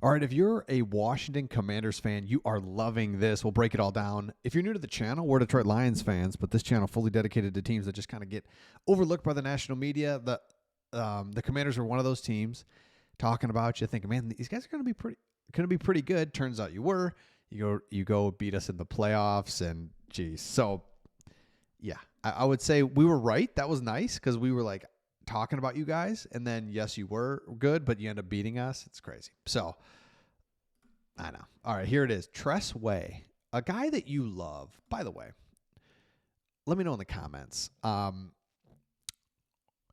All right, if you're a Washington Commanders fan, you are loving this. We'll break it all down. If you're new to the channel, we're Detroit Lions fans, but this channel fully dedicated to teams that just kind of get overlooked by the national media. The Commanders are one of those teams talking about you, thinking, man, these guys are going to be pretty good. Turns out you were. You go beat us in the playoffs, and geez. So yeah, I would say we were right. That was nice because we were like talking about you guys, and then yes, you were good, but you end up beating us. It's crazy. So I know. All right, here it is. Tress Way, a guy that you love. By the way, let me know in the comments.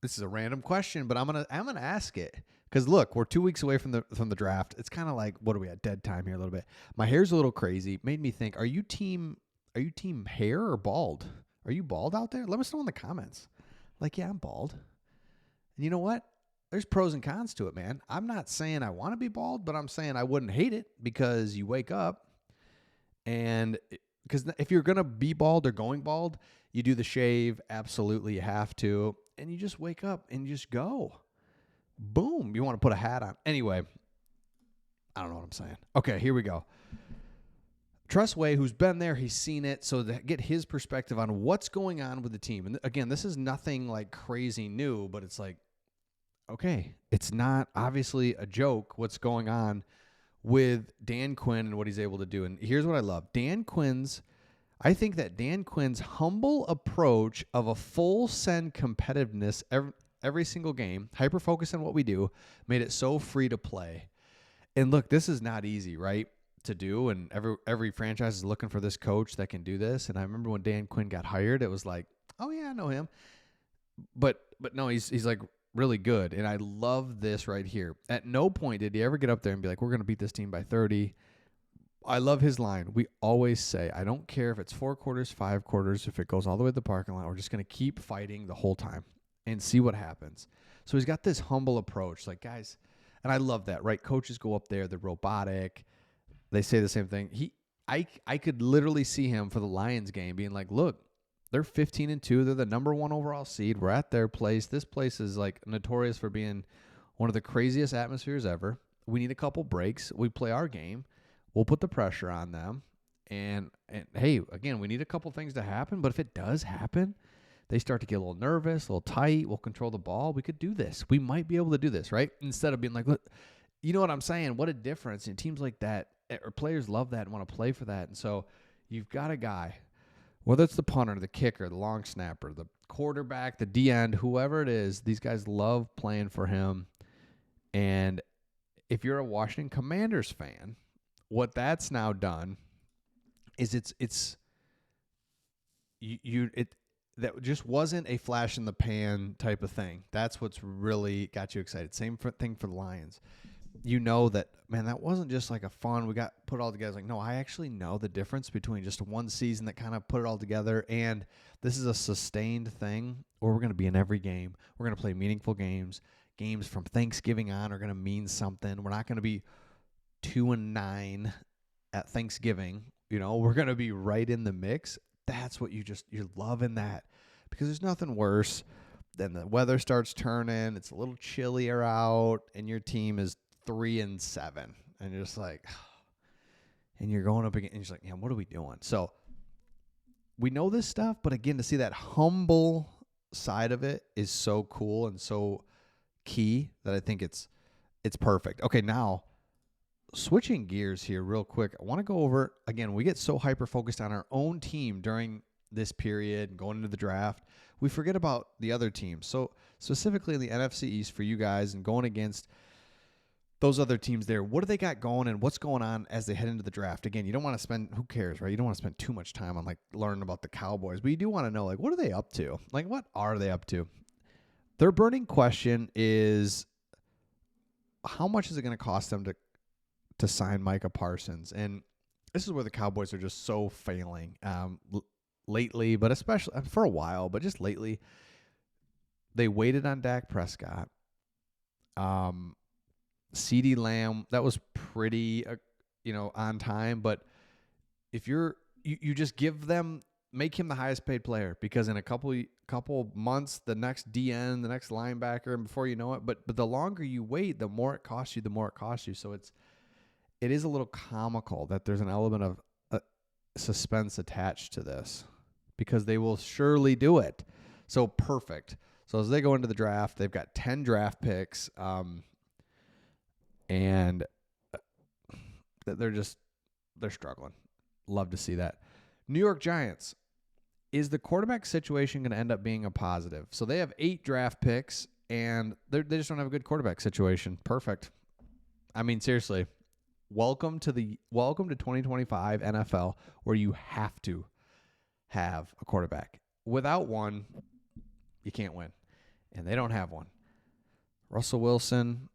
This is a random question, but I'm gonna ask it because look, we're 2 weeks away from the draft. It's kind of like, what are we at? Dead time here a little bit. My hair's a little crazy. Made me think. Are you team hair or bald? Are you bald out there? Let us know in the comments. Like, yeah, I'm bald. And you know what? There's pros and cons to it, man. I'm not saying I want to be bald, but I'm saying I wouldn't hate it because you wake up and because if you're going to be bald or going bald, you do the shave. Absolutely, you have to. And you just wake up and you just go. Boom. You want to put a hat on. Anyway, I don't know what I'm saying. Okay, here we go. Trustway, who's been there, he's seen it, so to get his perspective on what's going on with the team. And again, this is nothing like crazy new, but it's like, okay, it's not obviously a joke what's going on with Dan Quinn and what he's able to do. And here's what I love. I think that Dan Quinn's humble approach of a full send competitiveness every single game, hyper-focus on what we do, made it so free to play. And look, this is not easy, right, to do, and every franchise is looking for this coach that can do this. And I remember when Dan Quinn got hired, it was like, oh yeah, I know him, but no, he's like really good. And I love this right here. At no point did he ever get up there and be like, we're going to beat this team by 30. I love his line. We always say, I don't care if it's 4 quarters, 5 quarters, if it goes all the way to the parking lot, we're just going to keep fighting the whole time and see what happens. So he's got this humble approach, like, guys, and I love that, right? Coaches go up there, they're robotic. They say the same thing. I could literally see him for the Lions game being like, look, they're 15-2. They're the number 1 overall seed. We're at their place. This place is like notorious for being one of the craziest atmospheres ever. We need a couple breaks. We play our game. We'll put the pressure on them. And hey, again, we need a couple things to happen. But if it does happen, they start to get a little nervous, a little tight. We'll control the ball. We could do this. We might be able to do this, right? Instead of being like, look, you know what I'm saying? What a difference in teams like that. Or players love that and want to play for that. And so you've got a guy, whether it's the punter, the kicker, the long snapper, the quarterback, the D-end, whoever it is, these guys love playing for him. And if you're a Washington Commanders fan, what that's now done is that just wasn't a flash in the pan type of thing. That's what's really got you excited. Same thing for the Lions. You know that, man, that wasn't just like a fun, we got put it all together. It's like, no, I actually know the difference between just one season that kind of put it all together, and this is a sustained thing where we're going to be in every game. We're going to play meaningful games. Games from Thanksgiving on are going to mean something. We're not going to be 2-9 at Thanksgiving. You know, we're going to be right in the mix. That's what you're loving that, because there's nothing worse than the weather starts turning. It's a little chillier out, and your team is 3-7, and you're just like, and you're going up again, and you're just like, man, what are we doing? So we know this stuff, but again, to see that humble side of it is so cool and so key that I think it's perfect. Okay, now switching gears here real quick, I want to go over, again, we get so hyper-focused on our own team during this period and going into the draft, we forget about the other teams. So specifically in the NFC East for you guys and going against those other teams there, what do they got going and what's going on as they head into the draft? Again, you don't want to spend, who cares, right? You don't want to spend too much time on like learning about the Cowboys, but you do want to know, like, what are they up to? Like, what are they up to? Their burning question is, how much is it going to cost them to sign Micah Parsons? And this is where the Cowboys are just so failing lately, but especially for a while, but just lately. They waited on Dak Prescott. CeeDee Lamb, that was pretty, on time. But if you just make him the highest paid player, because in a couple months, the next DN, the next linebacker, and before you know it, but the longer you wait, the more it costs you, So it is a little comical that there's an element of suspense attached to this because they will surely do it. So perfect. So as they go into the draft, they've got 10 draft picks, and they're struggling. Love to see that. New York Giants. Is the quarterback situation going to end up being a positive? So they have 8 draft picks, and they just don't have a good quarterback situation. Perfect. I mean, seriously, welcome to 2025 NFL, where you have to have a quarterback. Without one, you can't win, and they don't have one. Russell Wilson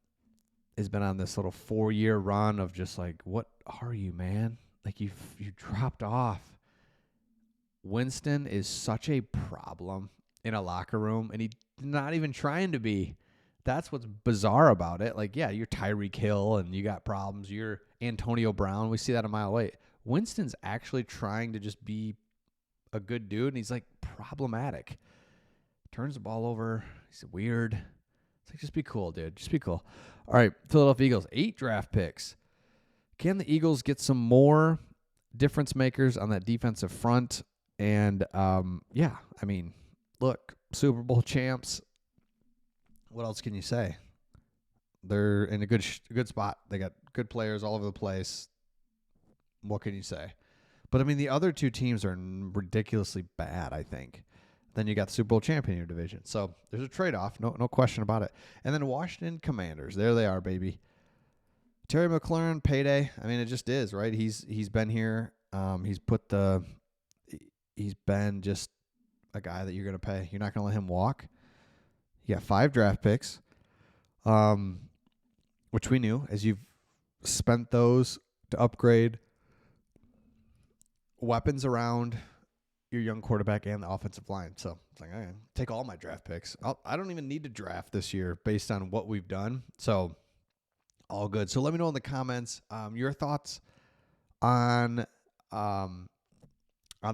has been on this little 4-year run of just like, what are you, man? Like you dropped off. Winston is such a problem in a locker room, and he's not even trying to be. That's what's bizarre about it. Like, yeah, you're Tyreek Hill, and you got problems. You're Antonio Brown. We see that a mile away. Winston's actually trying to just be a good dude, and he's, like, problematic. Turns the ball over. He's weird. It's like, just be cool, dude. Just be cool. All right, Philadelphia Eagles, 8 draft picks. Can the Eagles get some more difference makers on that defensive front? And, yeah, I mean, look, Super Bowl champs. What else can you say? They're in a good spot. They got good players all over the place. What can you say? But, I mean, the other 2 teams are ridiculously bad, I think. Then you got the Super Bowl champion in your division. So there's a trade-off, no question about it. And then Washington Commanders. There they are, baby. Terry McLaurin, payday. I mean, it just is, right? He's been here. He's been just a guy that you're going to pay. You're not going to let him walk. You got 5 draft picks, which we knew, as you've spent those to upgrade weapons around your young quarterback and the offensive line. So it's like, okay, take all my draft picks. I don't even need to draft this year based on what we've done. So all good. So let me know in the comments your thoughts on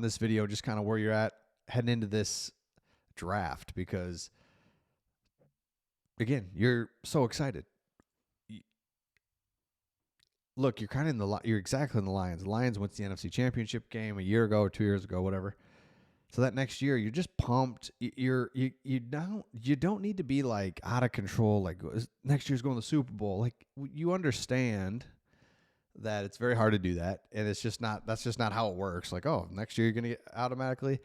this video, just kind of where you're at heading into this draft, because again, you're so excited. Look, you're kind of you're exactly in the Lions. The Lions went to the NFC Championship game a year ago or 2 years ago, whatever. So that next year, you're just pumped. You don't need to be like out of control. Like next year's going to the Super Bowl. Like you understand that it's very hard to do that, and it's just not. That's just not how it works. Like, oh, next year you're going to get automatically.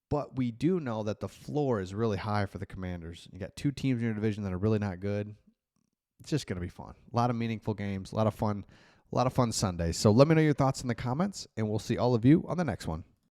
But we do know that the floor is really high for the Commanders. You got 2 teams in your division that are really not good. It's just going to be fun. A lot of meaningful games, a lot of fun Sundays. So let me know your thoughts in the comments, and we'll see all of you on the next one.